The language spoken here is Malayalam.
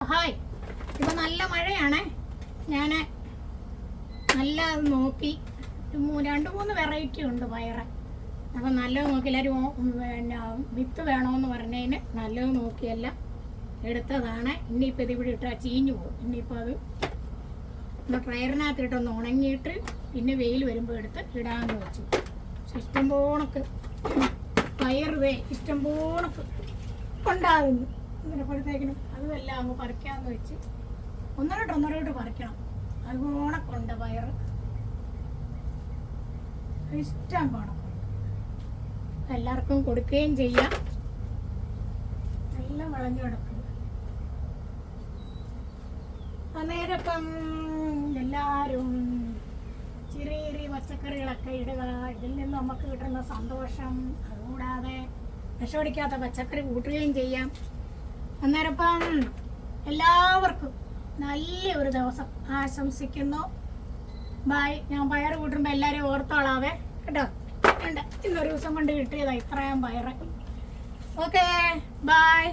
ഹായ്, ഇപ്പോൾ നല്ല മഴയാണേ. ഞാൻ നല്ല നോക്കി രണ്ട് മൂന്ന് വെറൈറ്റി ഉണ്ട് പയറ്. അപ്പം നല്ലത് നോക്കി എല്ലാവരും പിന്നെ വിത്ത് വേണമെന്ന് പറഞ്ഞതിന് നല്ലത് നോക്കിയെല്ലാം എടുത്തതാണ്. ഇനിയിപ്പോൾ ഇത് ഇവിടെ ഇട്ടാൽ ചീഞ്ഞു പോകും. ഇനിയിപ്പോൾ അത് ഒന്ന് ട്രയറിനകത്ത് ഇട്ടൊന്ന് ഉണങ്ങിയിട്ട് പിന്നെ വെയിൽ വരുമ്പോൾ എടുത്ത് ഇടാമെന്ന് വെച്ചു. ഇഷ്ടംപോണക്ക് പയറുവേ ഇഷ്ടംപോണക്ക് ഉണ്ടാകുന്നു. ഇങ്ങനെപ്പോഴത്തേക്കിനും അതുമെല്ലാം അങ്ങ് പറിക്കാമെന്ന് വെച്ച് ഒന്നരോട്ട് പറിക്കണം. അതുപോണക്കുണ്ട് പയറ്, ഇഷ്ടം പോണക്കുണ്ട്. എല്ലാവർക്കും കൊടുക്കുകയും ചെയ്യാം. എല്ലാം വിളഞ്ഞു കിടക്കും. അന്നേരപ്പം എല്ലാവരും ചെറിയ ചെറിയ പച്ചക്കറികളൊക്കെ ഇടുക. ഇതിൽ നിന്ന് നമുക്ക് കിട്ടുന്ന സന്തോഷം, അതുകൂടാതെ വിഷമടിക്കാത്ത പച്ചക്കറി കൂട്ടുകയും ചെയ്യാം. അന്നേരപ്പം എല്ലാവർക്കും നല്ലൊരു ദിവസം ആശംസിക്കുന്നു. ബായ്. ഞാൻ പയർ കൂട്ടുമ്പോൾ എല്ലാവരും ഓർത്തോളാവേ കേട്ടോ. ഇന്നൊരു ദിവസം കൊണ്ട് കിട്ടിയതാ ഇത്രയും പയറ്. Okay, bye.